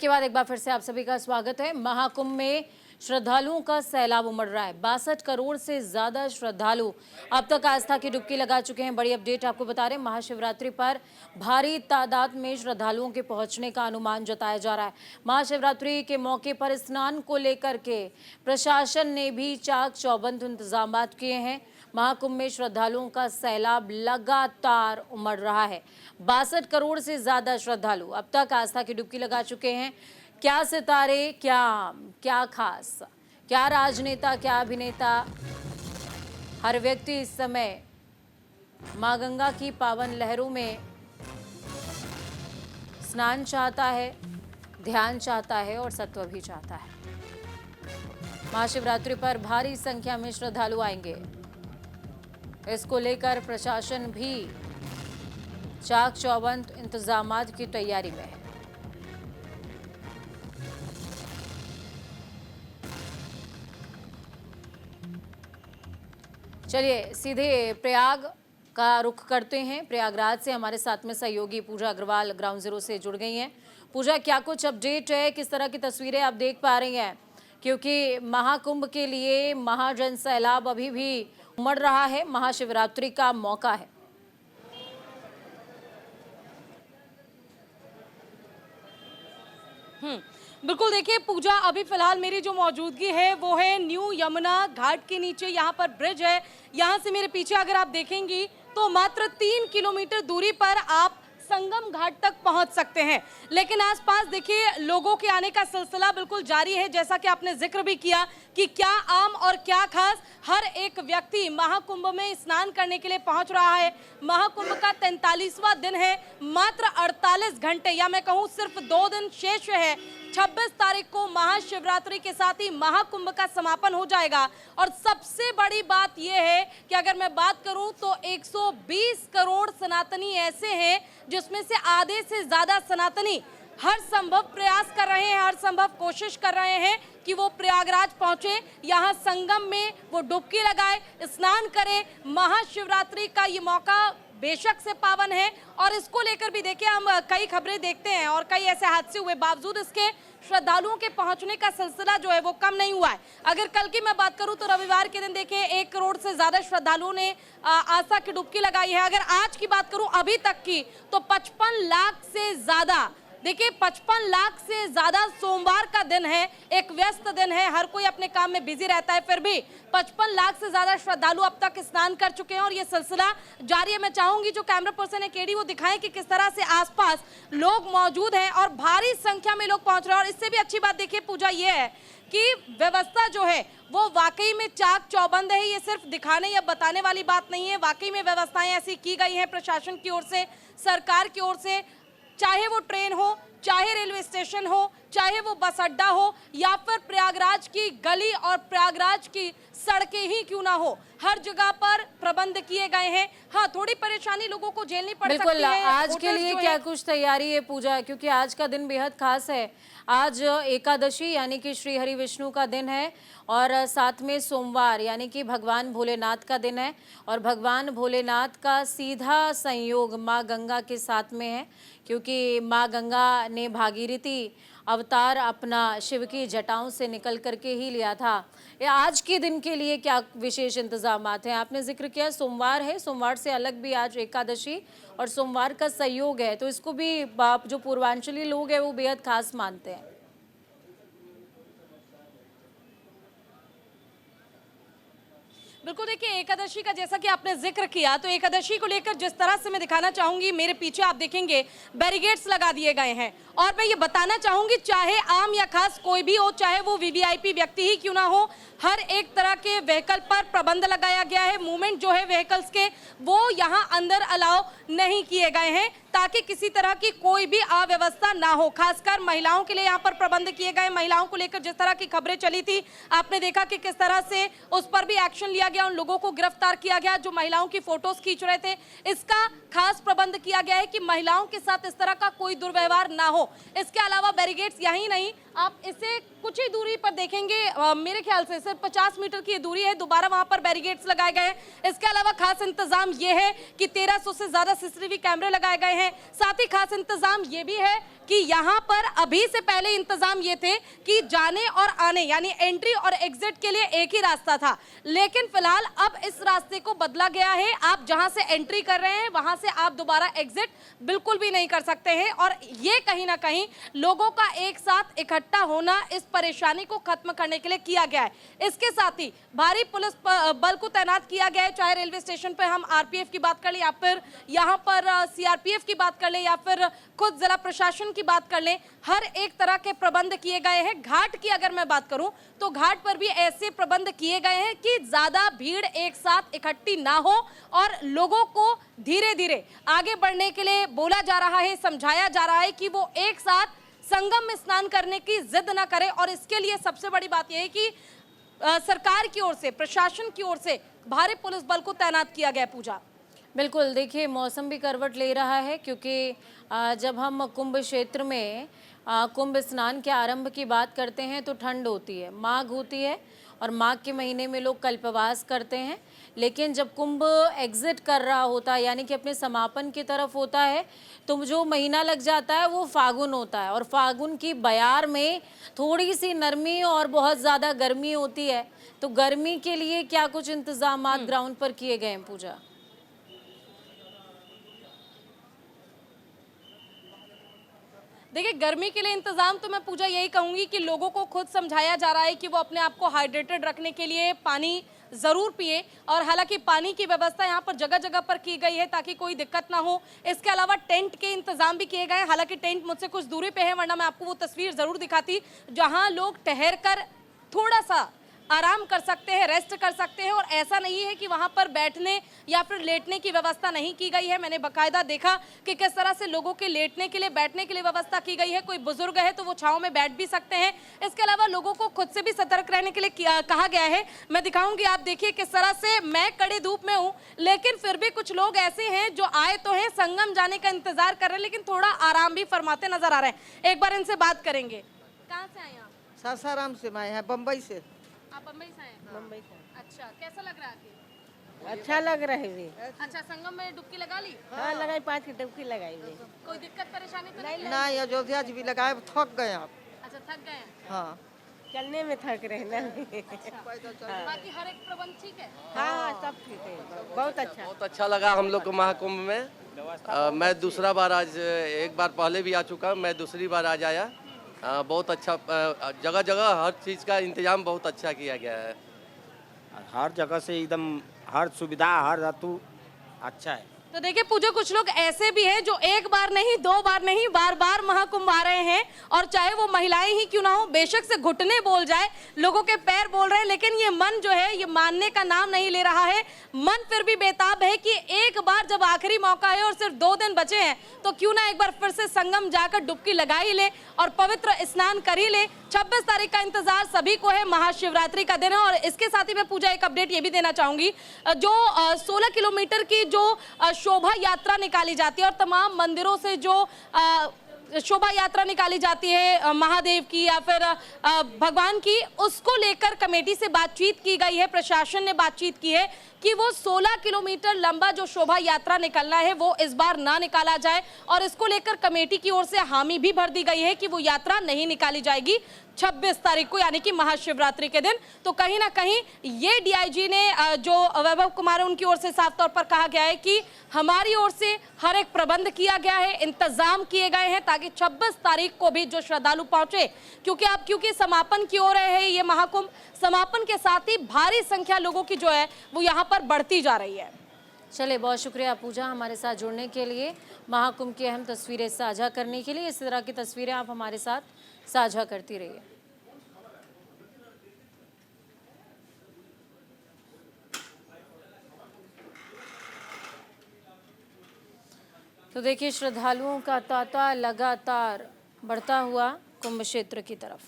के बाद एक बार फिर से आप सभी का स्वागत है। महाकुंभ में श्रद्धालुओं का सैलाब उमड़ रहा है। 62 करोड़ से ज्यादा श्रद्धालु अब तक आस्था की डुबकी लगा चुके हैं। बड़ी अपडेट आपको बता रहे हैं, महाशिवरात्रि पर भारी तादाद में श्रद्धालुओं के पहुंचने का अनुमान जताया जा रहा है। महाशिवरात्रि के मौके पर स्नान को लेकर के प्रशासन ने भी चाक चौबंद इंतजाम किए हैं। महाकुंभ में श्रद्धालुओं का सैलाब लगातार उमड़ रहा है। 62 करोड़ से ज्यादा श्रद्धालु अब तक आस्था की डुबकी लगा चुके हैं। क्या सितारे, क्या खास, क्या राजनेता, क्या अभिनेता, हर व्यक्ति इस समय मां गंगा की पावन लहरों में स्नान चाहता है, ध्यान चाहता है और सत्व भी चाहता है। महाशिवरात्रि पर भारी संख्या में श्रद्धालु आएंगे। इसको लेकर प्रशासन भी चाक चौबंद इंतजामात की तैयारी में है। चलिए सीधे प्रयाग का रुख करते हैं। प्रयागराज से हमारे साथ में सहयोगी पूजा अग्रवाल ग्राउंड जीरो से जुड़ गई हैं। पूजा, क्या कुछ अपडेट है, किस तरह की तस्वीरें आप देख पा रही हैं? क्योंकि महाकुंभ के लिए महाजन सैलाब अभी भी उमड़ रहा है, महाशिवरात्रि का मौका है। बिल्कुल, देखिए पूजा, अभी फिलहाल मेरी जो मौजूदगी है वो है न्यू यमुना घाट के नीचे। यहाँ पर ब्रिज है। यहाँ से मेरे पीछे अगर आप देखेंगी तो मात्र 3 किलोमीटर दूरी पर आप संगम घाट तक पहुंच सकते हैं। लेकिन आसपास देखिए लोगों के आने का सिलसिला बिल्कुल जारी है। जैसा कि आपने जिक्र भी किया कि क्या आम और क्या खास, हर एक व्यक्ति महाकुंभ में स्नान करने के लिए पहुंच रहा है। महाकुंभ का 43वां दिन है। मात्र 48 घंटे या मैं कहूं सिर्फ 2 दिन शेष है। 26 तारीख को महाशिवरात्रि के साथ ही महाकुंभ का समापन हो जाएगा। और सबसे बड़ी बात यह है कि अगर मैं बात करूं तो 120 करोड़ सनातनी ऐसे हैं जिसमें से आधे से ज्यादा सनातनी हर संभव प्रयास कर रहे हैं, हर संभव कोशिश कर रहे हैं कि वो प्रयागराज पहुंचे, यहाँ संगम में वो डुबकी लगाए, स्नान करें। महाशिवरात्रि का ये मौका बेशक से पावन है और इसको लेकर भी देखिए हम कई खबरें देखते हैं और कई ऐसे हादसे हुए, बावजूद इसके श्रद्धालुओं के पहुंचने का सिलसिला जो है वो कम नहीं हुआ है। अगर कल की मैं बात करूं तो रविवार के दिन देखिए 1 करोड़ से ज्यादा श्रद्धालुओं ने आस्था की डुबकी लगाई है। अगर आज की बात करूं अभी तक की तो 55 लाख से ज्यादा, देखिए 55 लाख से ज्यादा सोमवार का दिन है, एक व्यस्त दिन है, हर कोई अपने काम में बिजी रहता है, फिर भी 55 लाख से ज्यादा श्रद्धालु अब तक स्नान कर चुके हैं और ये सिलसिला जारी है। मैं चाहूंगी जो कैमरा पर्सन है केडी वो दिखाएं कि किस तरह से आसपास लोग मौजूद हैं और भारी संख्या में लोग पहुंच रहे हैं। और इससे भी अच्छी बात देखिए पूजा ये है कि व्यवस्था जो है वो वाकई में चाक चौबंद है। ये सिर्फ दिखाने या बताने वाली बात नहीं है, वाकई में व्यवस्थाएं ऐसी की गई हैं प्रशासन की ओर से, सरकार की ओर से। चाहे वो ट्रेन हो, चाहे रेलवे स्टेशन हो, चाहे वो बस अड्डा हो या फिर प्रयागराज की गली और प्रयागराज की सड़कें ही क्यों ना हो, हर जगह पर प्रबंध किए गए हैं। हाँ, थोड़ी परेशानी लोगों को झेलनी पड़ सकती है। आज के लिए क्या कुछ तैयारी है पूजा, क्योंकि आज का दिन बेहद खास है। आज एकादशी यानी कि श्री हरि विष्णु का दिन है और साथ में सोमवार यानी कि भगवान भोलेनाथ का दिन है और भगवान भोलेनाथ का सीधा संयोग माँ गंगा के साथ में है, क्योंकि माँ गंगा ने भागीरथी अवतार अपना शिव की जटाओं से निकल करके ही लिया था। आज के दिन के लिए क्या विशेष इंतजामात हैं? आपने जिक्र किया सोमवार है, सोमवार से अलग भी आज एकादशी और सोमवार का संयोग है, तो इसको भी जो पूर्वांचली लोग हैं वो बेहद खास मानते हैं। बिल्कुल, देखिए एकादशी का जैसा कि आपने जिक्र किया तो एकादशी को लेकर जिस तरह से मैं दिखाना चाहूंगी, मेरे पीछे आप देखेंगे बैरिकेड्स लगा दिए गए हैं और मैं ये बताना चाहूंगी चाहे आम या खास कोई भी हो, चाहे वो वीवीआईपी व्यक्ति ही क्यों ना हो, हर एक तरह के व्हीकल पर प्रबंध लगाया गया है। मूवमेंट जो है व्हीकल्स के वो यहाँ अंदर अलाउ नहीं किए गए हैं ताकि किसी तरह की कोई भी अव्यवस्था ना हो। खासकर महिलाओं के लिए यहाँ पर प्रबंध किए गए। महिलाओं को लेकर जिस तरह की खबरें चली थी, आपने देखा कि किस तरह से उस पर भी एक्शन लिया गया, उन लोगों को गिरफ्तार किया गया जो महिलाओं की फोटोज खींच रहे थे। इसका खास प्रबंध किया गया है कि महिलाओं के साथ इस तरह का कोई दुर्व्यवहार ना हो। इसके अलावा बैरिकेड्स यही नहीं, आप इसे कुछ ही दूरी पर देखेंगे, मेरे ख्याल से सिर्फ 50 मीटर की दूरी है, दोबारा वहां पर बैरिकेड्स लगाए गए हैं। इसके अलावा खास इंतजाम ये है कि 1300 से ज्यादा सीसीटीवी कैमरे लगाए गए हैं। साथ ही खास इंतजाम ये भी है कि यहाँ पर अभी से पहले इंतजाम ये थे कि जाने और आने यानी एंट्री और एग्जिट के लिए एक ही रास्ता था, लेकिन फिलहाल अब इस रास्ते को बदला गया है। आप जहां से एंट्री कर रहे हैं वहां से आप दोबारा एग्जिट बिल्कुल भी नहीं कर सकते हैं और ये कहीं ना कहीं लोगों का एक साथ इकट्ठा होना इस परेशानी को खत्म करने के लिए किया गया है। इसके साथ ही भारी पुलिस बल को तैनात किया गया है, चाहे रेलवे स्टेशन पर हम आरपीएफ की बात कर लें या फिर यहाँ पर सीआरपीएफ की बात कर लें या फिर खुद जिला प्रशासन की बात कर लें, हर एक तरह के प्रबंध किए गए हैं। घाट की अगर मैं बात करूं तो घाट पर भी ऐसे प्रबंध किए गए हैं कि ज्यादा भीड़ एक साथ इकट्ठी ना हो और लोगों को धीरे धीरे आगे बढ़ने के लिए बोला जा रहा है, समझाया जा रहा है कि वो एक साथ संगम में स्नान करने की जिद ना करें। और इसके लिए सबसे बड़ी बात यह है कि सरकार की ओर से, प्रशासन की ओर से भारी पुलिस बल को तैनात किया गया। पूजा, बिल्कुल, देखिए मौसम भी करवट ले रहा है क्योंकि जब हम कुंभ क्षेत्र में कुंभ स्नान के आरंभ की बात करते हैं तो ठंड होती है, माघ होती है और माघ के महीने में लोग कल्पवास करते हैं। लेकिन जब कुंभ एग्जिट कर रहा होता है यानी कि अपने समापन की तरफ होता है तो जो महीना लग जाता है वो फागुन होता है और फागुन की बयार में थोड़ी सी नरमी और बहुत ज़्यादा गर्मी होती है। तो गर्मी के लिए क्या कुछ इंतजामात ग्राउंड पर किए गए हैं पूजा? देखिए, गर्मी के लिए इंतजाम तो मैं पूजा यही कहूंगी कि लोगों को खुद समझाया जा रहा है कि वो अपने आप को हाइड्रेटेड रखने के लिए पानी जरूर पिए और हालांकि पानी की व्यवस्था यहाँ पर जगह जगह पर की गई है ताकि कोई दिक्कत ना हो। इसके अलावा टेंट के इंतजाम भी किए गए हैं, हालांकि टेंट मुझसे कुछ दूरी पे है वरना मैं आपको वो तस्वीर जरूर दिखाती जहाँ लोग ठहर कर थोड़ा सा आराम कर सकते हैं, रेस्ट कर सकते हैं। और ऐसा नहीं है कि वहां पर बैठने या फिर लेटने की व्यवस्था नहीं की गई है। मैंने बकायदा देखा कि किस तरह से लोगों के लेटने के लिए, बैठने के लिए व्यवस्था की गई है। कोई बुजुर्ग है तो वो छांव में बैठ भी सकते हैं। इसके अलावा लोगों को खुद से भी सतर्क रहने के लिए कहा गया है। मैं दिखाऊंगी, आप देखिए किस तरह से मैं कड़ी धूप में हूँ लेकिन फिर भी कुछ लोग ऐसे हैं जो आए तो हैं, संगम जाने का इंतजार कर रहे हैं लेकिन थोड़ा आराम भी फरमाते नजर आ रहे हैं। एक बार इनसे बात करेंगे। कहाँ से आए आप? सासाराम से मैं है, बम्बई से। आप बम्बई से आए? बम्बई से। अच्छा, कैसा लग रहा है आपको? अच्छा लग रहा है भी। अच्छा, संगम में डुबकी लगा ली? हाँ, लगाई, 5 की डुबकी लगाई भी। कोई दिक्कत परेशानी तो नहीं? नहीं, अयोध्या जी भी लगाए, थक गए आप। अच्छा, थक गए हैं? हाँ, चलने में थक रहे ना। बाकी हर एक प्रबंध ठीक है? हाँ, सब ठीक है, बहुत अच्छा। बहुत अच्छा लगा हम लोग को महाकुंभ में। मैं दूसरा बार आज, एक बार पहले भी आ चुका हूँ, मैं दूसरी बार आज आया। बहुत अच्छा, जगह जगह हर चीज़ का इंतजाम बहुत अच्छा किया गया है। हर जगह से एकदम हर सुविधा, हर हेतु अच्छा है। तो देखिए पूजा, कुछ लोग ऐसे भी हैं जो एक बार नहीं, 2 बार नहीं, बार बार महाकुंभ आ रहे हैं और चाहे वो महिलाएं ही क्यों ना हो, बेशक से घुटने बोल जाए, लोगों के पैर बोल रहे हैं, लेकिन ये मन जो है ये मानने का नाम नहीं ले रहा है। मन फिर भी बेताब है कि एक बार जब आखिरी मौका है और सिर्फ 2 दिन बचे हैं तो क्यों ना एक बार फिर से संगम जाकर डुबकी लगा ही ले और पवित्र स्नान कर ही ले। 26 तारीख का इंतजार सभी को है, महाशिवरात्रि का दिन है। और इसके साथ ही मैं पूजा एक अपडेट ये भी देना चाहूंगी, जो 16 किलोमीटर की जो शोभा यात्रा निकाली जाती है और तमाम मंदिरों से जो शोभा यात्रा निकाली जाती है महादेव की या फिर भगवान की, उसको लेकर कमेटी से बातचीत की गई है, प्रशासन ने बातचीत की है कि वो 16 किलोमीटर लंबा जो शोभा यात्रा निकलना है वो इस बार ना निकाला जाए और इसको लेकर कमेटी की ओर से हामी भी भर दी गई है कि वो यात्रा नहीं निकाली जाएगी 26 तारीख को, यानी कि महाशिवरात्रि के दिन। तो कहीं ना कहीं ये डीआईजी ने जो वैभव कुमार है उनकी ओर से साफ तौर पर कहा गया है कि हमारी ओर से हर एक प्रबंध किया गया है, इंतजाम किए गए हैं ताकि 26 तारीख को भी जो श्रद्धालु पहुंचे, क्योंकि समापन की ओर है ये महाकुंभ, समापन के साथ ही भारी संख्या लोगों की जो है वो यहाँ पर बढ़ती जा रही है। चले, बहुत शुक्रिया पूजा हमारे साथ जुड़ने के लिए, महाकुंभ की अहम तस्वीरें साझा करने के लिए। इस तरह की तस्वीरें आप हमारे साथ साझा करती रहिए। तो देखिए, श्रद्धालुओं का तांता लगातार बढ़ता हुआ कुंभ क्षेत्र की तरफ।